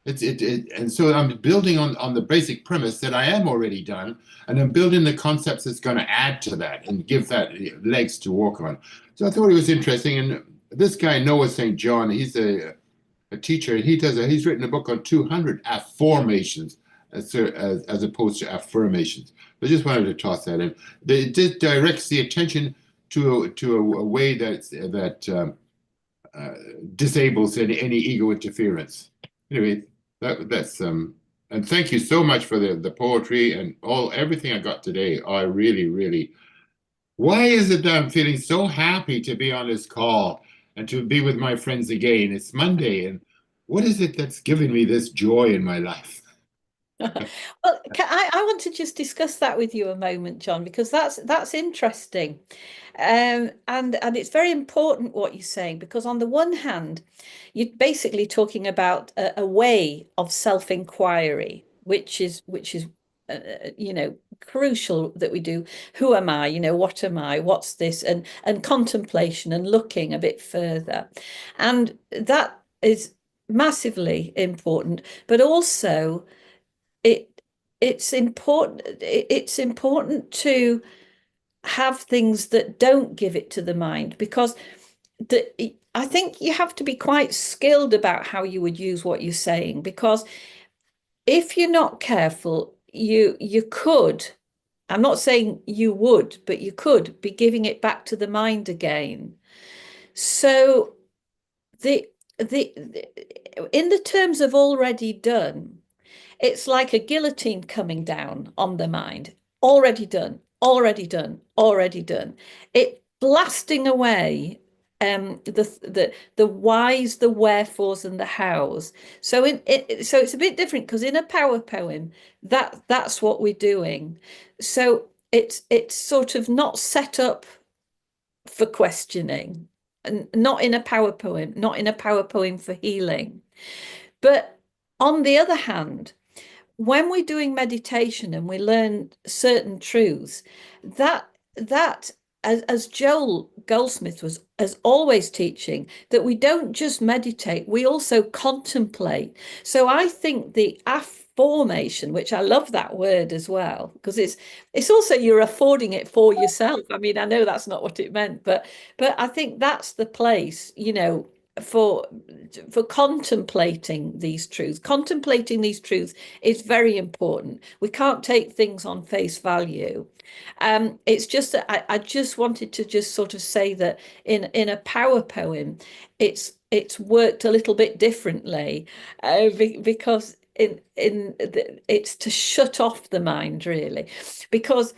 And so I'm building on the basic premise that I am already done, and I'm building the concepts that's going to add to that and give that legs to walk on. So I thought it was interesting. And this guy Noah St. John, he's a teacher, and he's written a book on 200 affirmations as opposed to affirmations. I just wanted to toss that in. It directs the attention to a way that disables any ego interference. Anyway, that's and thank you so much for the poetry and everything I got today. I really. Why is it that I'm feeling so happy to be on this call and to be with my friends again? It's Monday, and what is it that's giving me this joy in my life? Well, I want to just discuss that with you a moment, John, because that's interesting, and it's very important what you're saying, because on the one hand, you're basically talking about a way of self-inquiry, which is crucial that we do. Who am I? What am I? What's this? And contemplation and looking a bit further, and that is massively important, but also it's important to have things that don't give it to the mind, because I think you have to be quite skilled about how you would use what you're saying, because if you're not careful, you could, I'm not saying you would, but you could be giving it back to the mind again. So in the terms of already done, it's like a guillotine coming down on the mind. Already done, already done, already done. It blasting away the whys, the wherefores, and the hows. So so it's a bit different, because in a power poem, that's what we're doing. So it's sort of not set up for questioning, and not in a power poem for healing. But on the other hand, when we're doing meditation and we learn certain truths, that as Joel Goldsmith was as always teaching, that we don't just meditate, we also contemplate. So I think the affirmation, which I love that word as well, because it's also you're affording it for yourself. I mean, I know that's not what it meant, but I think that's the place, for contemplating these truths. Contemplating these truths is very important. We can't take things on face value. It's just that I just wanted to just sort of say that in a power poem, it's worked a little bit differently, because it's to shut off the mind, really, because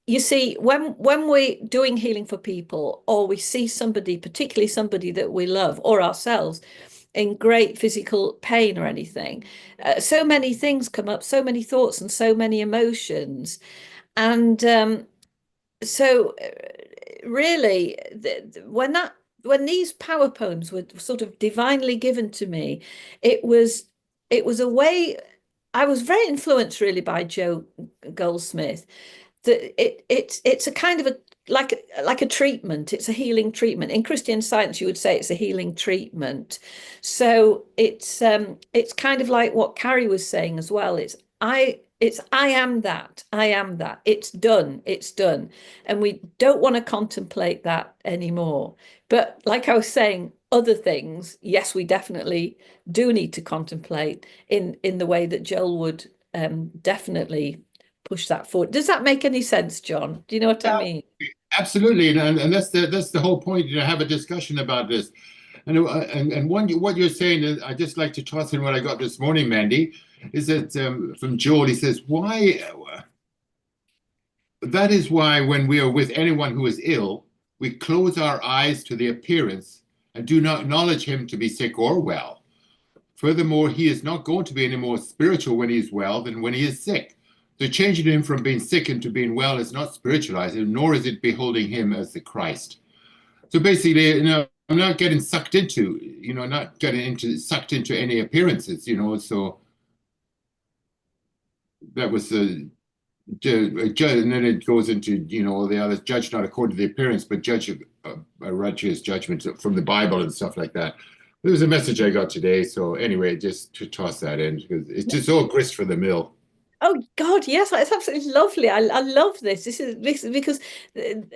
you see, when we're doing healing for people, or we see somebody, particularly somebody that we love, or ourselves, in great physical pain or anything, so many things come up, so many thoughts and so many emotions. And so really, when these power poems were sort of divinely given to me, it was a way. I was very influenced really by Joe Goldsmith. That it's a kind of like a treatment. It's a healing treatment. In Christian Science, you would say it's a healing treatment. So it's kind of like what Carrie was saying as well. I am that. I am that. It's done. It's done. And we don't want to contemplate that anymore. But like I was saying, other things, yes, we definitely do need to contemplate in the way that Joel would definitely push that forward. Does that make any sense, John? Do you know what I mean? Absolutely, and that's the whole point. Have a discussion about this, and what you're saying is, I just like to toss in what I got this morning, Mandy, is that from Joel. He says, "Why? That is why when we are with anyone who is ill, we close our eyes to the appearance and do not acknowledge him to be sick or well. Furthermore, he is not going to be any more spiritual when he is well than when he is sick. So changing him from being sick into being well is not spiritualizing, nor is it beholding him as the Christ." So basically, I'm not getting sucked into, sucked into any appearances, so that was the judge, and then it goes into, the other, judge not according to the appearance, but judge a righteous judgment from the Bible and stuff like that. There was a message I got today. So anyway, just to toss that in, because it's just all grist for the mill. Oh God, yes, it's absolutely lovely. I love this. This is because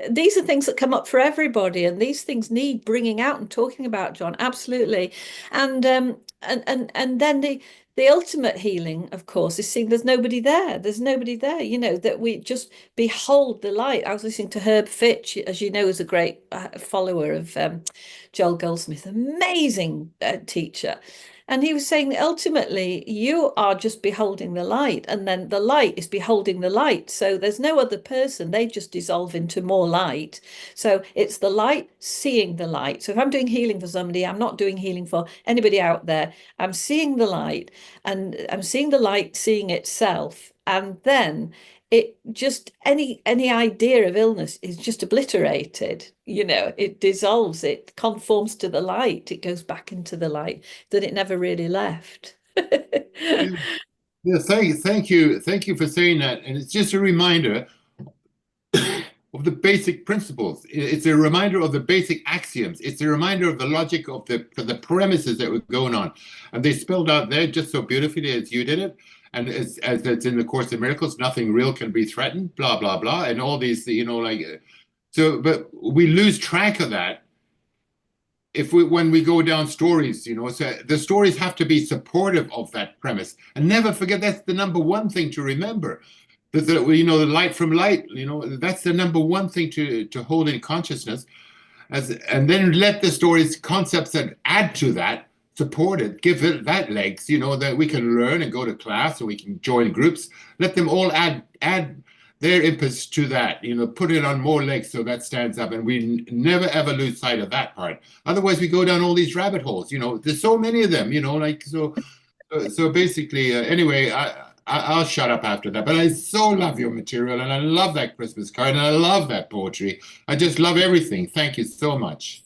these are things that come up for everybody, and these things need bringing out and talking about, John. Absolutely, and then the ultimate healing, of course, is seeing there's nobody there. There's nobody there. That we just behold the light. I was listening to Herb Fitch, as you know, is a great follower of Joel Goldsmith, amazing teacher. And he was saying that ultimately you are just beholding the light, and then the light is beholding the light. So there's no other person. They just dissolve into more light. So it's the light seeing the light. So if I'm doing healing for somebody, I'm not doing healing for anybody out there. I'm seeing the light, and I'm seeing the light seeing itself. And then it just any idea of illness is just obliterated. It dissolves, it conforms to the light, it goes back into the light that it never really left. Yeah, thank you for saying that. And it's just a reminder of the basic principles. It's a reminder of the basic axioms. It's a reminder of the logic of the premises that were going on, and they spelled out there just so beautifully as you did it. And as it's in the Course in Miracles, nothing real can be threatened, blah, blah, blah. And all these, but we lose track of that when we go down stories, so the stories have to be supportive of that premise. And never forget, that's the number one thing to remember. That the light from light, that's the number one thing to hold in consciousness. And then let the stories, concepts that add to that, support it, give it that legs, that we can learn and go to class, or we can join groups. Let them all add their impetus to that, put it on more legs so that stands up, and we never ever lose sight of that part. Otherwise, we go down all these rabbit holes. There's so many of them. So basically, anyway, I'll shut up after that. But I so love your material, and I love that Christmas card, and I love that poetry. I just love everything. Thank you so much.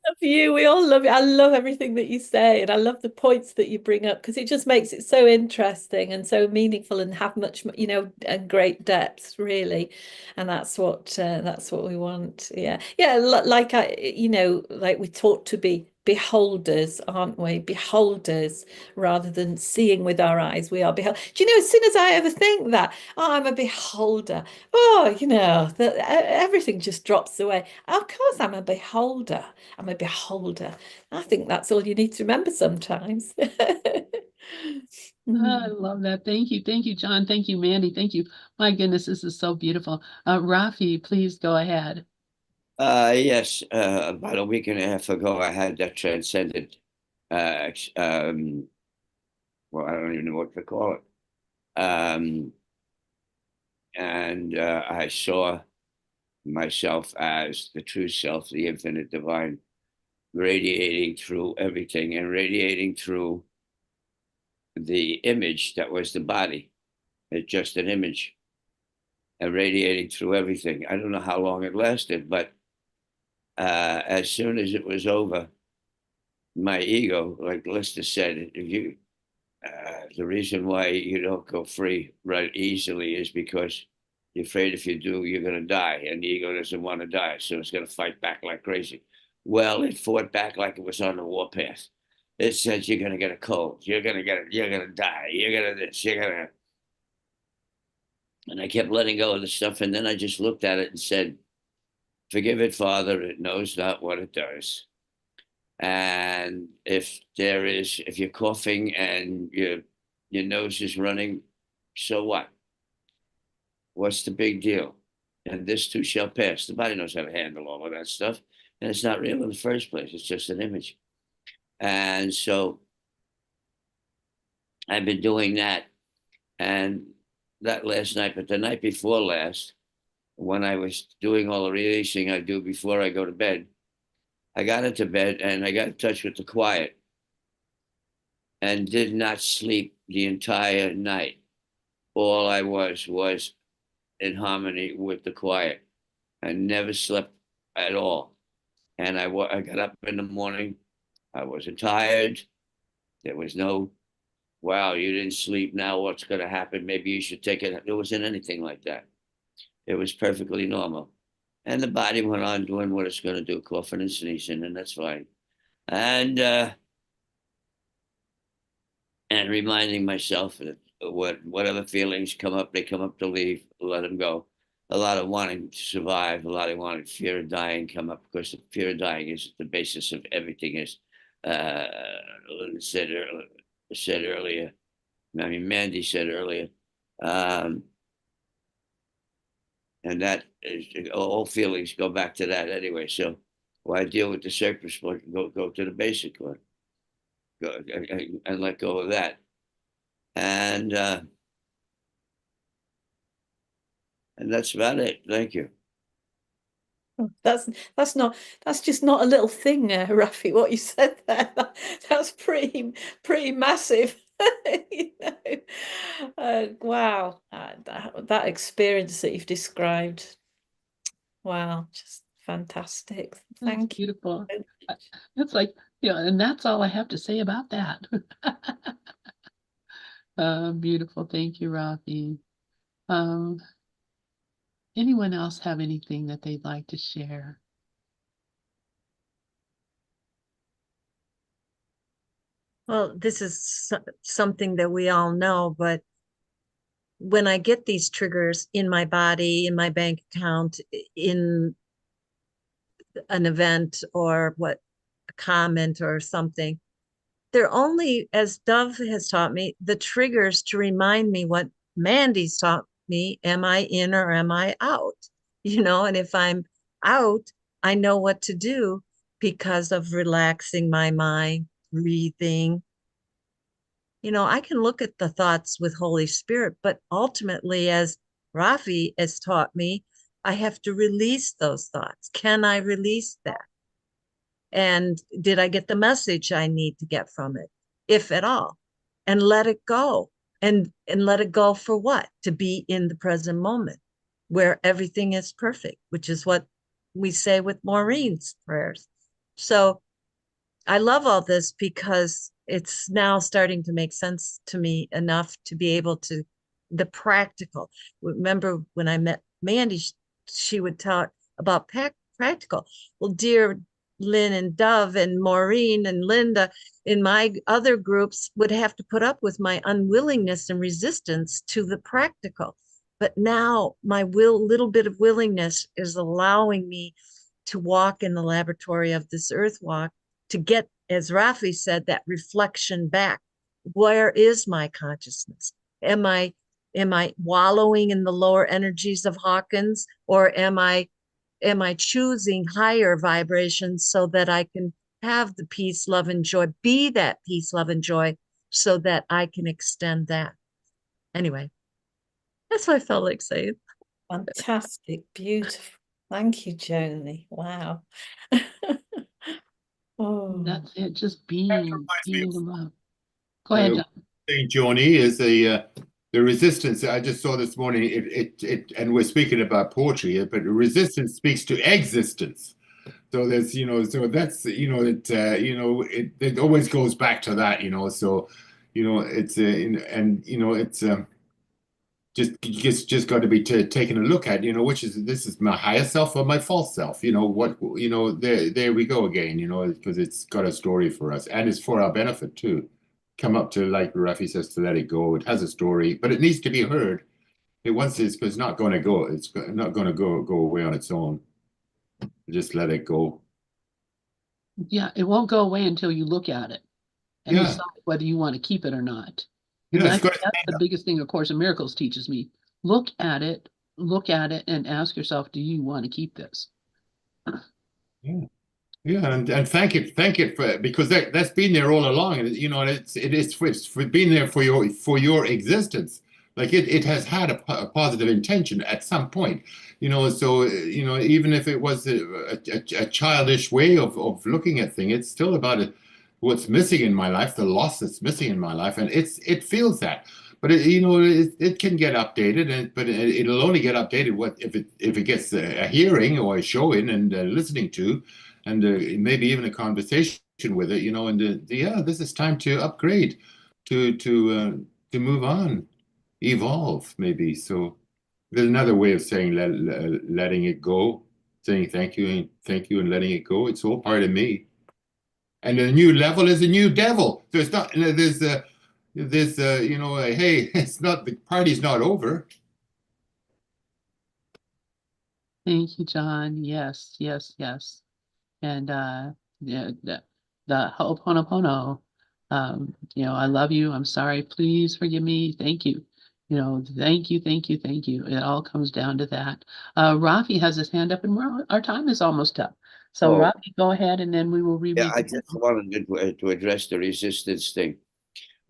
Love you. We all love it. I love everything that you say, and I love the points that you bring up, because it just makes it so interesting and so meaningful, and have much, and great depth, really. And that's what we want. Yeah, like like we taught to be beholders, aren't we? Beholders rather than seeing with our eyes. We are behold. Do you know, as soon as I ever think that, oh, I'm a beholder, that everything just drops away. Of course, I'm a beholder. I'm a beholder. I think that's all you need to remember sometimes. I love that. Thank you, John. Thank you, Mandy. Thank you. My goodness, this is so beautiful. Rafi, please go ahead. Yes, about a week and a half ago, I had that transcendent, well, I don't even know what to call it. And I saw myself as the true self, the infinite divine, radiating through everything and radiating through the image that was the body. It's just an image, and radiating through everything. I don't know how long it lasted, but as soon as it was over, my ego, like Lister said, the reason why you don't go free right easily is because You're afraid if you do, you're going to die. And the ego doesn't want to die. So it's going to fight back like crazy. Well, it fought back like it was on the warpath. It said, you're going to get a cold. You're going to get it. You're going to die. You're going to this. You're going to. And I kept letting go of the stuff. And then I just looked at it and said, forgive it, Father. It knows not what it does. And if you're coughing and your nose is running, so what? What's the big deal? And this too shall pass. The body knows how to handle all of that stuff. And it's not real in the first place. It's just an image. And so I've been doing that. And that last night, but the night before last, when I was doing all the releasing I do before I go to bed, I got into bed and I got in touch with the quiet and did not sleep the entire night. All I was in harmony with the quiet. I never slept at all. And I got up in the morning. I wasn't tired. There was no, wow, you didn't sleep. Now what's going to happen? Maybe you should take it. There wasn't anything like that. It was perfectly normal. And the body went on doing what it's going to do, coughing and sneezing, and that's fine. And reminding myself that whatever feelings come up, they come up to leave, let them go. A lot of wanting to survive, a lot of wanting fear of dying come up, because the fear of dying is the basis of everything, as Linda said earlier. I mean, Mandi said earlier. And that is, all feelings go back to that anyway. So why deal with the surface one? Go to the basic one. Go and let go of that. And that's about it. Thank you. That's just not a little thing, Rafi, what you said there. That's pretty massive. You know, wow, that experience that you've described, wow, just fantastic. Thank you. Beautiful. It's like, and that's all I have to say about that. Beautiful. Thank you, Rafi. Anyone else have anything that they'd like to share? Well, this is something that we all know, but when I get these triggers in my body, in my bank account, in an event or a comment or something, they're only, as Dove has taught me, the triggers to remind me what Mandi's taught me. Am I in or am I out? And if I'm out, I know what to do because of relaxing my mind, breathing. I can look at the thoughts with Holy Spirit, but ultimately, as Rafi has taught me, I have to release those thoughts. Can I release that? And did I get the message I need to get from it, if at all? And let it go. And let it go for what? To be in the present moment where everything is perfect, which is what we say with Maureen's prayers. So I love all this because it's now starting to make sense to me enough to be able to, the practical. Remember when I met Mandi, she would talk about practical. Well, dear Lynn and Dove and Maureen and Linda in my other groups would have to put up with my unwillingness and resistance to the practical. But now my little bit of willingness is allowing me to walk in the laboratory of this earth walk, to get, as Rafi said, that reflection back. Where is my consciousness? Am I wallowing in the lower energies of Hawkins, or am I choosing higher vibrations so that I can have the peace, love, and joy, be that peace, love, and joy, so that I can extend that? Anyway, that's what I felt like saying. Fantastic, beautiful. Thank you, Joni. Wow. Oh, That's it. Just being the love. Go ahead, John. Saying, Joni, is the resistance I just saw this morning. It and we're speaking about poetry here, but resistance speaks to existence. So there's, so that's, it always goes back to that, so, it's, and, it's, just got to be taken a look at, which is this is my higher self or my false self, there we go again, because it's got a story for us and it's for our benefit too. Come up to, like Rafi says, to let it go. It has a story, but it needs to be heard. It's not going to go. It's not going to go away on its own. Just let it go. Yeah, it won't go away until you look at it and Yeah. decide whether you want to keep it or not. Yeah, And it's that's got the biggest thing A Course in Miracles teaches me. Look at it, and ask yourself, do you want to keep this? Yeah, and thank it for, because that's been there all along, and it's been there for your existence. Like it has had a positive intention at some point, So even if it was a childish way of looking at things, it's still about what's missing in my life, the loss that's missing in my life, and it feels that. But it can get updated, but it'll only get updated if it gets a hearing or a showing and listening to, and maybe even a conversation with it, and this is time to upgrade, to move on, evolve, maybe. So there's another way of saying letting it go, saying thank you and letting it go. It's all part of me. And the new level is a new devil. So it's not, hey, it's not, the party's not over. Thank you, John. Yes, yes, yes. And yeah, the Ho'oponopono, I love you. I'm sorry. Please forgive me. Thank you. Thank you, thank you, thank you. It all comes down to that. Rafi has his hand up, and our time is almost up. So Oh. Rafi, go ahead, and then we will reread. Yeah, I just wanted to address the resistance thing.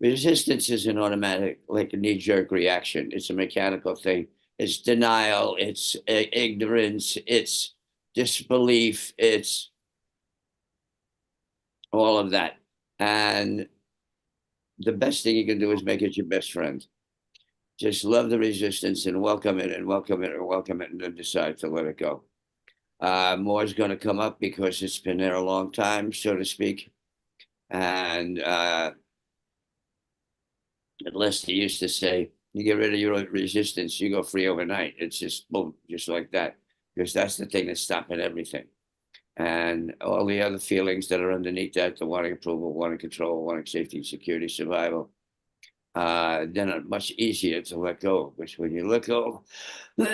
Resistance is an automatic, like a knee-jerk reaction. It's a mechanical thing. It's denial. It's ignorance. It's disbelief. It's all of that. And the best thing you can do is make it your best friend. Just love the resistance and welcome it and welcome it and welcome it, and then decide to let it go. More is going to come up because it's been there a long time, so to speak. And Lester used to say, you get rid of your resistance, you go free overnight. It's just boom, just like that. Because that's the thing that's stopping everything. And all the other feelings that are underneath that, the wanting approval, wanting control, wanting safety, security, survival, then are much easier to let go. Which when you let go, you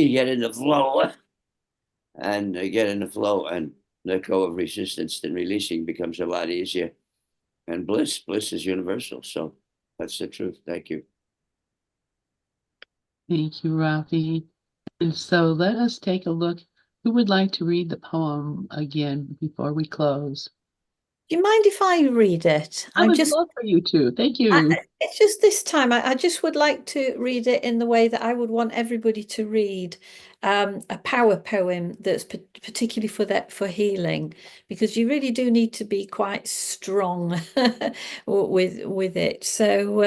get in the flow. And get in the flow and let go of resistance, then releasing becomes a lot easier. And bliss is universal. So that's the truth. Thank you. Thank you, Rafi. And so let us take a look. Who would like to read the poem again before we close? Do you mind if I read it? I would love for you to. Thank you. It's just this time, I just would like to read it in the way that I would want everybody to read a power poem that's particularly for healing, because you really do need to be quite strong with it. So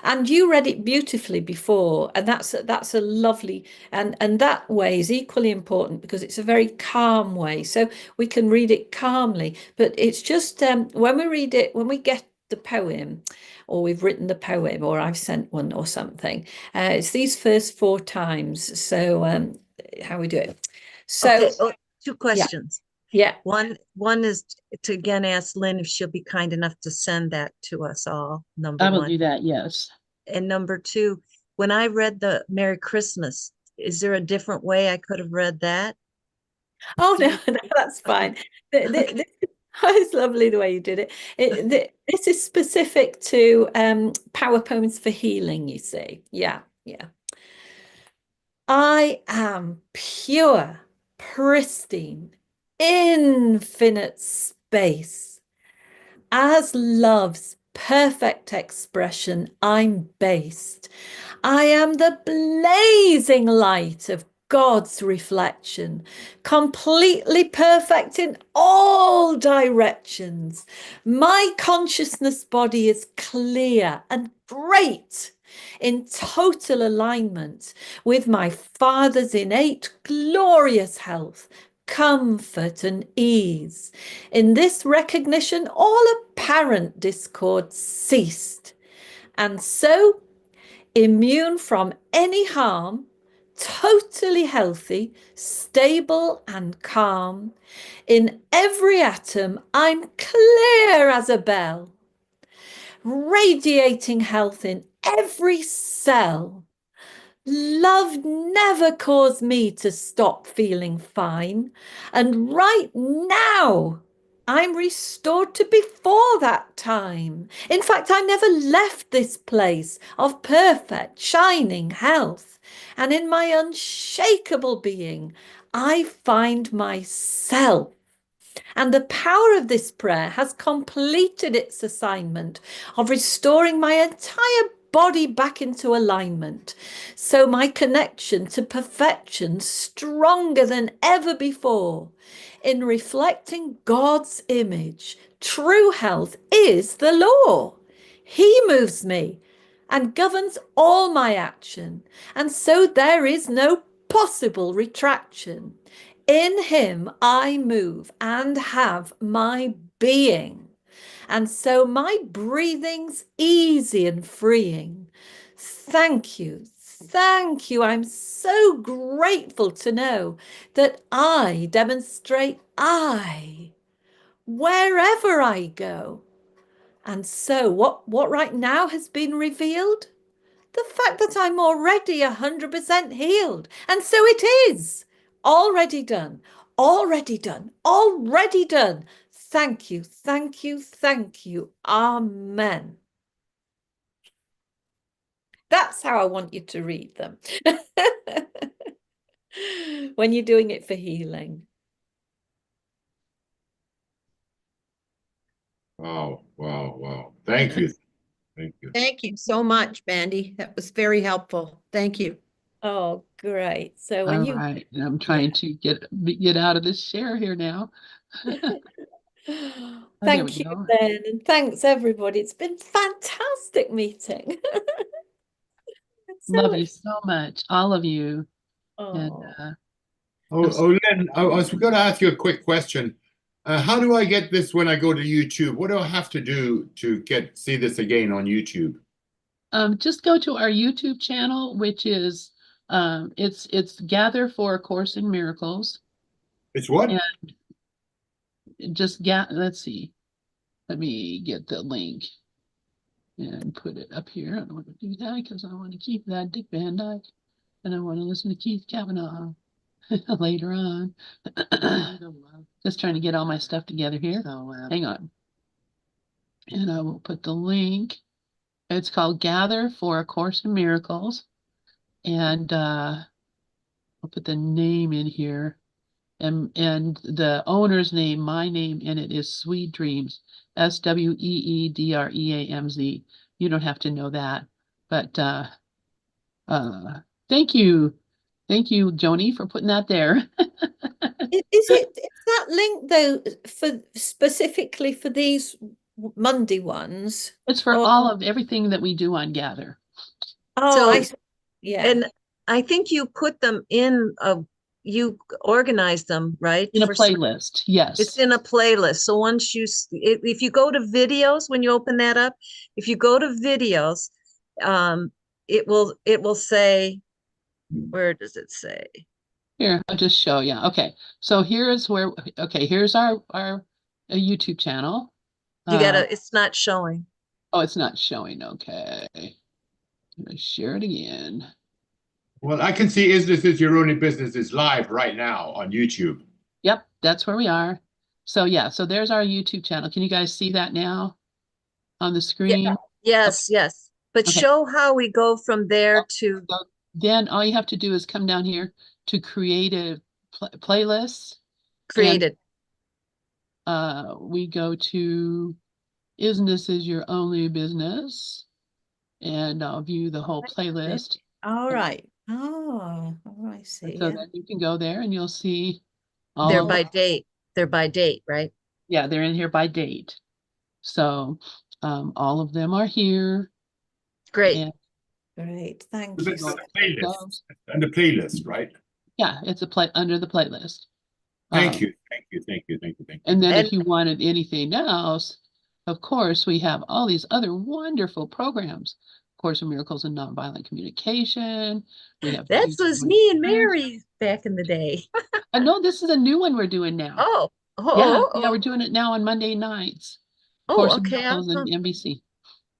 and you read it beautifully before, and that's a lovely, and that way is equally important because it's a very calm way, so we can read it calmly. But it's just when we read it, when we get the poem, or we've written the poem, or I've sent one or something, it's these first 4 times. So how we do it. So okay. 2 questions. Yeah. One is to again ask Lynn if she'll be kind enough to send that to us all. Number I will 1. do that, yes. And number 2, when I read the Merry Christmas, is there a different way I could have read that? Oh no, that's fine. It's lovely the way you did it. This is specific to power poems for healing, you see. Yeah. I am pure, pristine, infinite space. As love's perfect expression, I'm based. I am the blazing light of God's reflection, completely perfect in all directions. My consciousness body is clear and great, in total alignment with my Father's innate glorious health, comfort and ease. In this recognition, all apparent discord ceased. And so, immune from any harm, totally healthy, stable and calm. In every atom, I'm clear as a bell, radiating health in every cell. Love never caused me to stop feeling fine. And right now, I'm restored to before that time. In fact, I never left this place of perfect, shining health. And in my unshakable being, I find myself. And the power of this prayer has completed its assignment of restoring my entire body back into alignment. So my connection to perfection stronger than ever before. In reflecting God's image, true health is the law. He moves me and governs all my action. And so there is no possible retraction. In him I move and have my being. And so my breathing's easy and freeing. Thank you. Thank you. I'm so grateful to know that I demonstrate I wherever I go. And so what right now has been revealed? The fact that I'm already 100% healed. And so it is. Already done. Already done. Already done. Thank you. Thank you. Thank you. Amen. That's how I want you to read them. When you're doing it for healing. Wow, wow, wow. Thank you. Thank you. Thank you so much, Mandi. That was very helpful. Thank you. Oh, great. So when All you right, and I'm trying to get out of this share here now. Oh, there we thank you, go. Ben, and thanks everybody. It's been fantastic meeting. Love you so much, all of you. And Oh. Lynn, I was going to ask you a quick question. How do I get this when I go to YouTube? What do I have to do to see this again on YouTube? Just go to our YouTube channel, which is it's Gather for A Course in Miracles. It's what? And just let's see. Let me get the link and put it up here. I don't want to do that because I want to keep that Dick Van Dyke and I want to listen to Keith Kavanaugh later on. Just trying to get all my stuff together here. So hang on. And I will put the link. It's called Gather for A Course in Miracles. And I'll put the name in here. And the owner's name, my name in it is Sweet Dreams, SWEEDREAMZ. You don't have to know that, but thank you, Joni, for putting that there. Is that link though for specifically for these Monday ones? It's for all of everything that we do on Gather. Oh, So, yeah. And I think you put them in you organize them, right? In a playlist, yes. It's in a playlist. So once if you go to videos, when you open that up, if you go to videos, it will say, where does it say? Here, I'll just show you. Okay, so here's here's our YouTube channel. It's not showing. Oh, it's not showing. Okay. I'm gonna share it again. Well, I can see Is-ness Is Your Only Business is live right now on YouTube. Yep, that's where we are. So yeah, so there's our YouTube channel. Can you guys see that now on the screen? Yeah. Yes, okay. Yes. But okay. Show how we go from there to. So then all you have to do is come down here to creative playlists. Created. We go to Is-ness Is Your Only Business. And I'll view the whole playlist. All right. Oh, I see. So then you can go there and you'll see all They're by date. They're by date, right? Yeah, they're in here by date. So all of them are here. Great. Great. Thank you. So And the playlist, right? Yeah, it's under the playlist. Thank you. And then if you wanted anything else, of course, we have all these other wonderful programs. Course in Miracles and Nonviolent Communication. We have That Use was Language me and First. Mary back in the day. No, this is a new one we're doing now. Oh, Yeah, oh, we're doing it now on Monday nights. oh, Course in okay. I'll Miracles and come. NBC.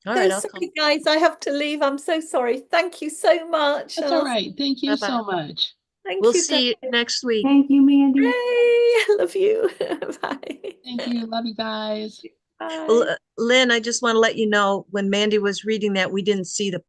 All So right, I'll sorry, come. guys, I have to leave. I'm so sorry. Thank you so much. That's all right. Thank you Bye-bye. so much. Thank We'll you, see you next week. Thank you, Mandy. Yay, I love you. Bye. Thank you. Love you guys. Bye. Lynn, I just want to let you know, when Mandy was reading that, we didn't see the